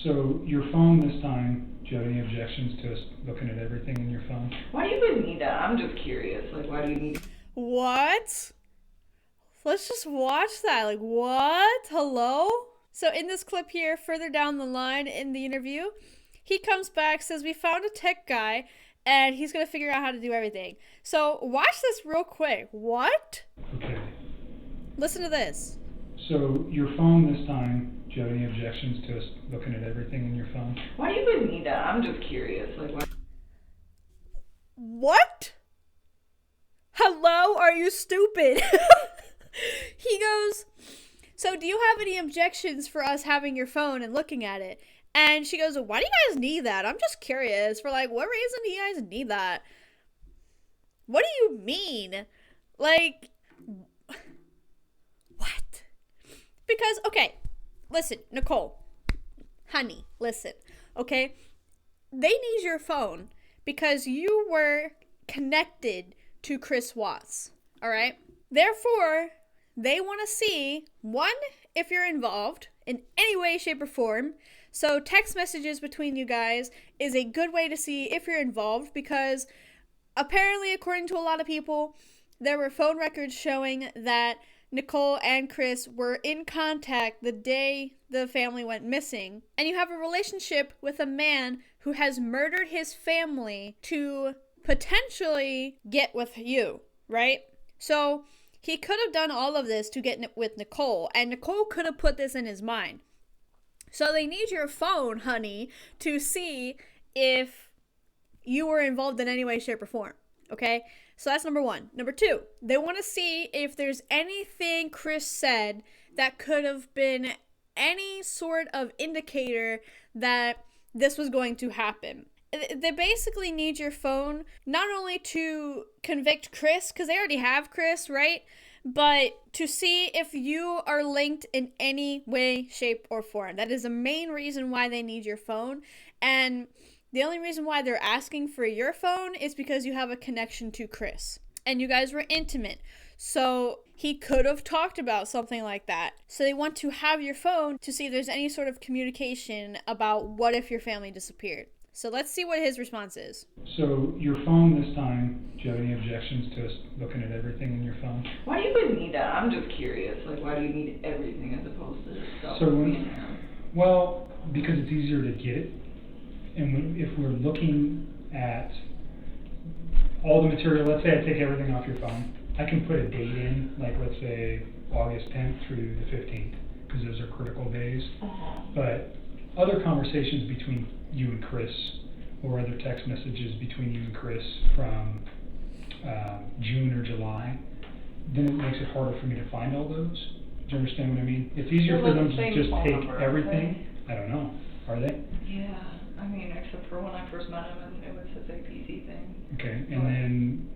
So your phone this time, do you have any objections to us looking at everything in your phone? Why do you guys need that? I'm just curious. Like, why do you need... What? Let's just watch that. Like, what? Hello? So in this clip here, further down the line in the interview, he comes back, says, we found a tech guy, and he's going to figure out how to do everything. So watch this real quick. What? Okay. Listen to this. So your phone this time, do you have any objections to us looking at everything in your phone? Why do you guys need that? I'm just curious. Like, why... What? Hello? Are you stupid? He goes, so do you have any objections for us having your phone and looking at it? And she goes, why do you guys need that? I'm just curious. For like, what reason do you guys need that? What do you mean? Like, what? Because, okay, listen, Nicole, honey, listen, okay? They need your phone because you were connected to Chris Watts, all right? Therefore, they want to see, one, if you're involved in any way, shape, or form. So text messages between you guys is a good way to see if you're involved because apparently, according to a lot of people, there were phone records showing that Nicole and Chris were in contact the day the family went missing. And you have a relationship with a man who has murdered his family to potentially get with you, right? So he could have done all of this to get with Nicole, and Nicole could have put this in his mind. So they need your phone, honey, to see if you were involved in any way, shape, or form, okay? So that's number one. Number two, they want to see if there's anything Chris said that could have been any sort of indicator that this was going to happen. They basically need your phone not only to convict Chris, because they already have Chris, right? But to see if you are linked in any way, shape, or form. That is the main reason why they need your phone. And the only reason why they're asking for your phone is because you have a connection to Chris. And you guys were intimate. So he could have talked about something like that. So they want to have your phone to see if there's any sort of communication about what if your family disappeared. So let's see what his response is. So your phone this time, do you have any objections to us looking at everything in your phone? Why do you guys need that? I'm just curious. Like, why do you need everything as opposed to stuff So being there? well, because it's easier to get it. And if we're looking at all the material, let's say I take everything off your phone, I can put a date in, like let's say August 10th through the 15th, because those are critical days. But other conversations between you and Chris, or other text messages between you and Chris from June or July, then it makes it harder for me to find all those. Do you understand what I mean? It's easier for them to just take everything. I don't know. Are they? Yeah. I mean, except for when I first met him and it was his APC thing. Okay, and then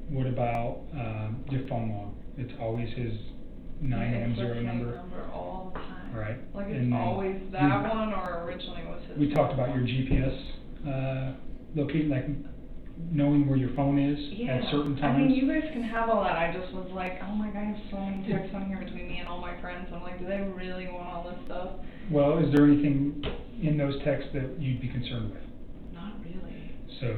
what about your phone log? It's always his 9M0 number? All the time. Right. Like it's always that one, or originally was his. We talked about your GPS locating, like knowing where your phone is at certain times. I mean, you guys can have all that. I just was like, oh my god, I have so many texts on here between me and all my friends. I'm like, do they really want all this stuff? Well, is there anything in those texts that you'd be concerned with? Not really. So,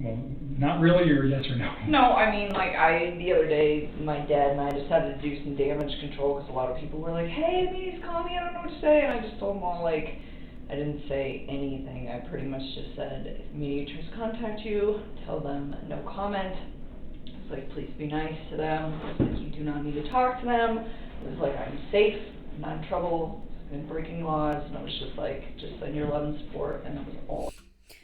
well, not really, or yes or no? No, I mean, like, the other day, my dad and I just had to do some damage control because a lot of people were like, hey, please call me, I don't know what to say. And I just told them all, like, I didn't say anything. I pretty much just said, if Mistress contact you, tell them no comment. I was like, please be nice to them. I was like, you do not need to talk to them. It was like, I'm safe, I'm not in trouble, I've been breaking laws. And I was just like, just send your love and support, and that was all.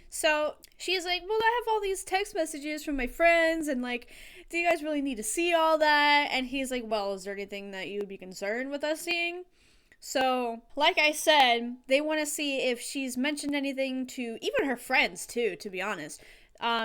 So she's like, well, I have all these text messages from my friends, and like, do you guys really need to see all that? And he's like, well, is there anything that you would be concerned with us seeing? So, like I said, they want to see if she's mentioned anything to even her friends, too, to be honest.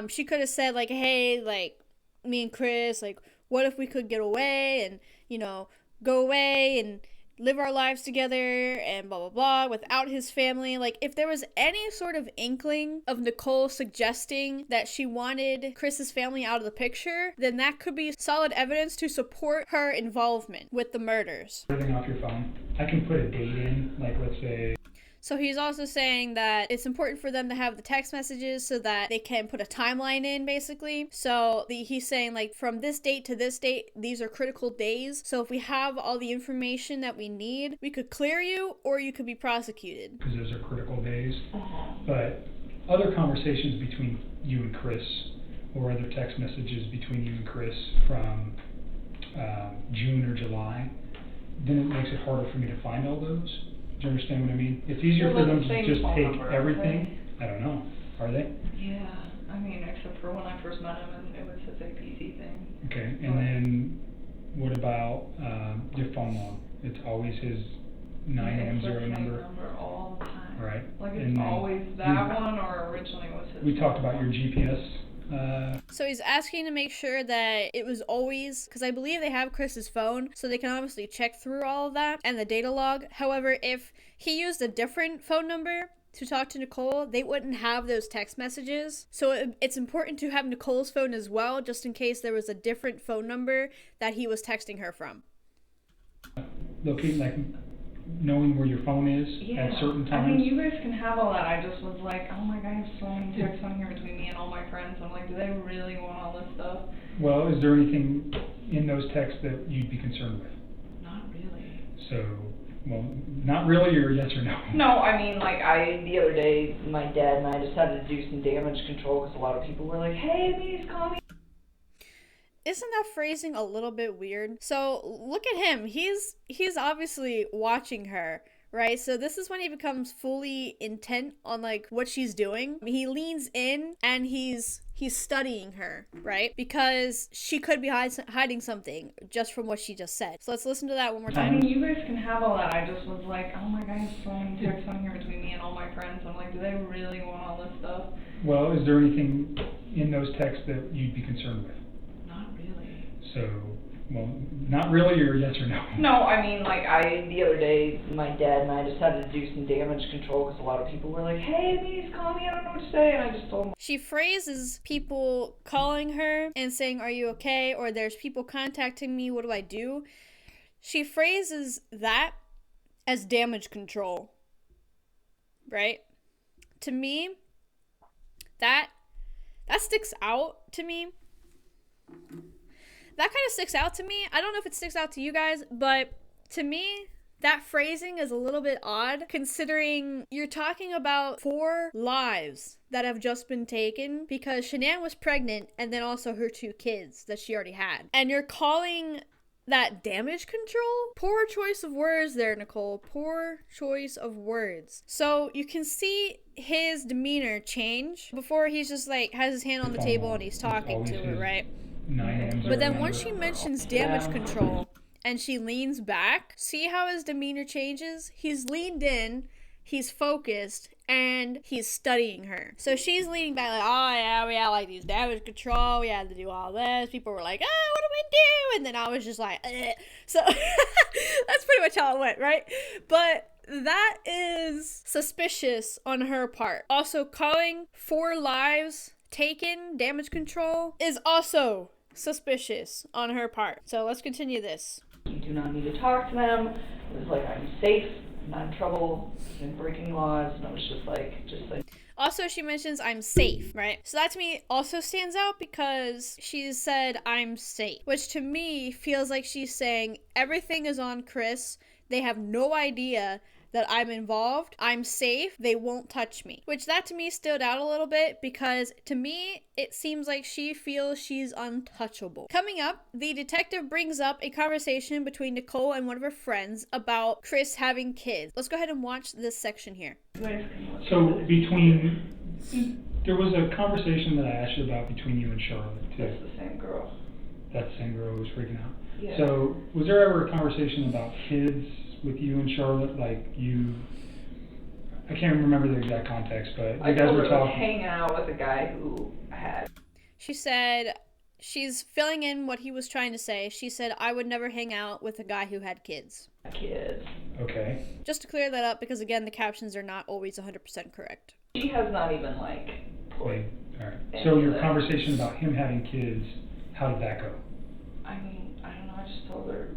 She could have said, like, hey, like, me and Chris, like, what if we could get away and, you know, go away and live our lives together and blah, blah, blah, without his family. Like, if there was any sort of inkling of Nicole suggesting that she wanted Chris's family out of the picture, then that could be solid evidence to support her involvement with the murders. Everything off your phone. I can put a date in, like let's say. So he's also saying that it's important for them to have the text messages so that they can put a timeline in, basically. So he's saying, like, from this date to this date, these are critical days. So if we have all the information that we need, we could clear you or you could be prosecuted. Because those are critical days. But other conversations between you and Chris, or other text messages between you and Chris from June or July, then it makes it harder for me to find all those. Do you understand what I mean? It's easier for them to just take everything. I don't know. Are they? Yeah. I mean, except for when I first met him and it was his APC thing. Okay. And then what about your phone log? It's always his 910 number. All the time. Right. Like it's always that one, or originally was his. We talked about your GPS. So he's asking to make sure that it was always, because I believe they have Chris's phone, so they can obviously check through all of that and the data log. However, if he used a different phone number to talk to Nicole, they wouldn't have those text messages. So it's important to have Nicole's phone as well, just in case there was a different phone number that he was texting her from. Locating, like, knowing where your phone is at certain times. I mean, you guys can have all that. I just was like, oh my god, I have so many texts on here between me and all my friends. I'm like, do they really want all this stuff? Well, is there anything in those texts that you'd be concerned with? Not really. So, well, not really, or yes or no? No, I mean, like, the other day, my dad and I decided to do some damage control because a lot of people were like, hey, please call me. Isn't that phrasing a little bit weird? So look at him. He's obviously watching her, right? So this is when he becomes fully intent on like what she's doing. He leans in and he's studying her, right? Because she could be hiding something just from what she just said. So let's listen to that one more time. I mean, you guys can have all that. I just was like, oh my god, I have so many texts on here between me and all my friends. I'm like, do they really want all this stuff? Well, is there anything in those texts that you'd be concerned with? So, well, not really, or yes or no? No, I mean, like, the other day, my dad and I decided to do some damage control because a lot of people were like, hey, please call me, I don't know what to say, and I just told them. She phrases people calling her and saying, are you okay? Or there's people contacting me, what do I do? She phrases that as damage control, right? To me, that sticks out to me. That kind of sticks out to me. I don't know if it sticks out to you guys, but to me, that phrasing is a little bit odd considering you're talking about 4 lives that have just been taken because Shanann was pregnant and then also her 2 kids that she already had. And you're calling that damage control? Poor choice of words there, Nicole. Poor choice of words. So you can see his demeanor change. Before he's just like has his hand on the table and he's talking to her, right? But then once she mentions damage control and she leans back, see how his demeanor changes? He's leaned in, he's focused, and he's studying her. So she's leaning back like, oh yeah, we had like these damage control, we had to do all this. People were like, oh, what do we do? And then I was just like, eh. So that's pretty much how it went, right? But that is suspicious on her part. Also, calling 4 lives taken damage control is also suspicious on her part. So let's continue this. You do not need to talk to them. It was like, I'm safe, I'm not in trouble, I'm breaking laws, and I was just like. Also, she mentions I'm safe, right? So that to me also stands out because she said I'm safe, which to me feels like she's saying everything is on Chris. They have no idea that I'm involved, I'm safe, they won't touch me. Which that to me stood out a little bit because to me, it seems like she feels she's untouchable. Coming up, the detective brings up a conversation between Nicole and one of her friends about Chris having kids. Let's go ahead and watch this section here. So there was a conversation that I asked you about between you and Charlotte too. That's the same girl. That same girl who was freaking out. Yeah. So was there ever a conversation about kids with you and Charlotte, like I can't remember the exact context, but you guys were talking. Hanging out with a guy who had. She said, she's filling in what he was trying to say. She said, I would never hang out with a guy who had kids. Kids. Okay. Just to clear that up, because again, the captions are not always 100% correct. She has not even like. Wait, alright. So your conversation about him having kids, how did that go? I mean, I don't know, I just told her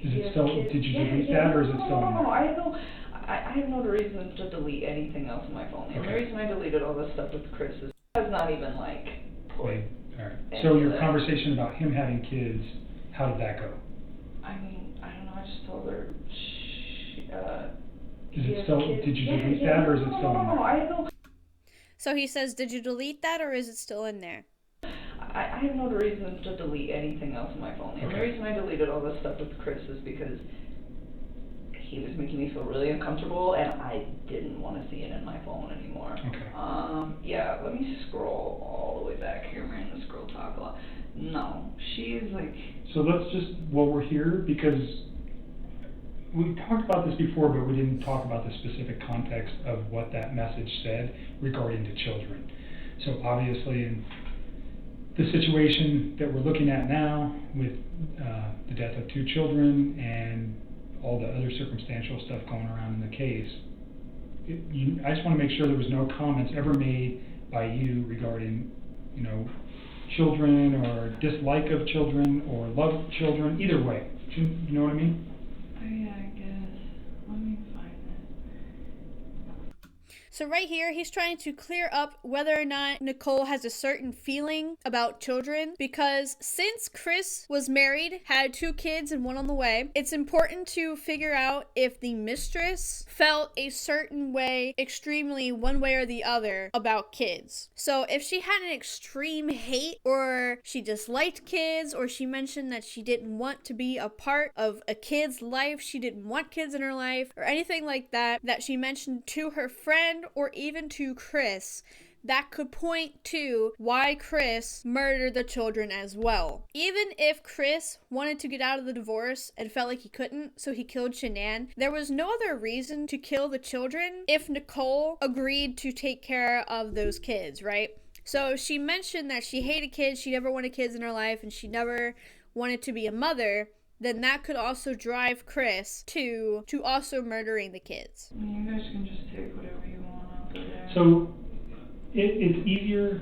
Is he it has still, kids. did you Yeah, delete yeah, that, or is it still in no, there? I have no reason to delete anything else on my phone. The only Okay. reason I deleted all this stuff with Chris is has not even like put. Wait, all right. any So of your that. conversation about him having kids, how did that go? I mean, I don't know. I just told her. Is he it has still, kids. did you Yeah, delete yeah, that, or is it no, still in no, there? I have no. So he says, did you delete that or is it still in there? I have no reason to delete anything else on my phone. The only Okay. reason I deleted all this stuff with Chris is because he was making me feel really uncomfortable, and I didn't want to see it in my phone anymore. Okay. Yeah, let me scroll all the way back here. Man, the scroll talk a lot. No, she is like. So let's just, while we're here, because we talked about this before, but we didn't talk about the specific context of what that message said regarding to children. So obviously, in the situation that we're looking at now with the death of 2 children and all the other circumstantial stuff going around in the case, I just want to make sure there was no comments ever made by you regarding, you know, children or dislike of children or love of children, either way. You know what I mean? Oh yeah, I guess. Let me find it. So right here, he's trying to clear up whether or not Nicole has a certain feeling about children, because since Chris was married, had 2 kids and 1 on the way, it's important to figure out if the mistress felt a certain way, extremely one way or the other, about kids. So if she had an extreme hate, or she disliked kids, or she mentioned that she didn't want to be a part of a kid's life, she didn't want kids in her life, or anything like that, that she mentioned to her friend or even to Chris, that could point to why Chris murdered the children as well. Even if Chris wanted to get out of the divorce and felt like he couldn't, so he killed Shanann, there was no other reason to kill the children if Nicole agreed to take care of those kids, right? So she mentioned that she hated kids, she never wanted kids in her life, and she never wanted to be a mother. Then that could also drive Chris to also murdering the kids. You guys can just take whatever you want out there. So it's easier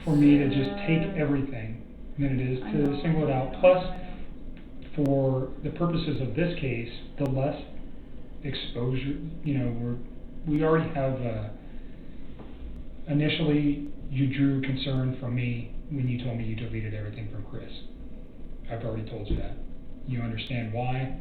for me to just take everything than it is to single it out. Plus, for the purposes of this case, the less exposure, you know, we already have, initially you drew concern from me when you told me you deleted everything from Chris. I've already told you that. You understand why?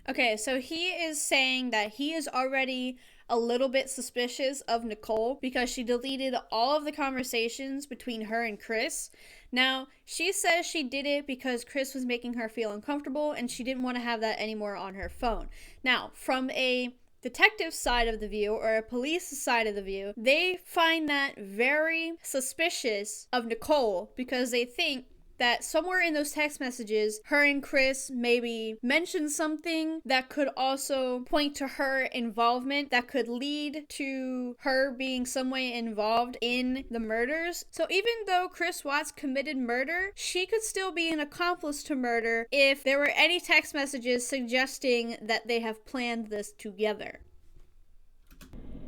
Okay, so he is saying that he is already a little bit suspicious of Nicole because she deleted all of the conversations between her and Chris. Now, she says she did it because Chris was making her feel uncomfortable and she didn't want to have that anymore on her phone. Now, from a detective side of the view or a police side of the view, they find that very suspicious of Nicole because they think that somewhere in those text messages, her and Chris maybe mentioned something that could also point to her involvement, that could lead to her being some way involved in the murders. So even though Chris Watts committed murder, she could still be an accomplice to murder if there were any text messages suggesting that they have planned this together.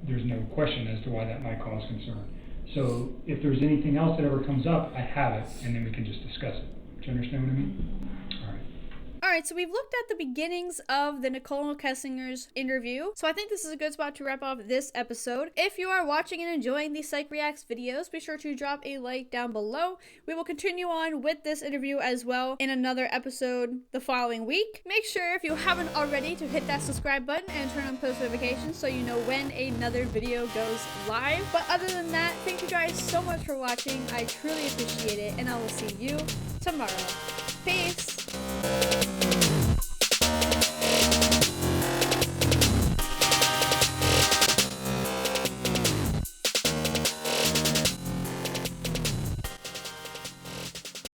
There's no question as to why that might cause concern. So if there's anything else that ever comes up, I have it, and then we can just discuss it. Do you understand what I mean? All right. Alright, so we've looked at the beginnings of the Nicole Kessinger's interview, so I think this is a good spot to wrap off this episode. If you are watching and enjoying these Psych Reacts videos, be sure to drop a like down below. We will continue on with this interview as well in another episode the following week. Make sure, if you haven't already, to hit that subscribe button and turn on post notifications so you know when another video goes live. But other than that, thank you guys so much for watching. I truly appreciate it, and I will see you tomorrow. Peace!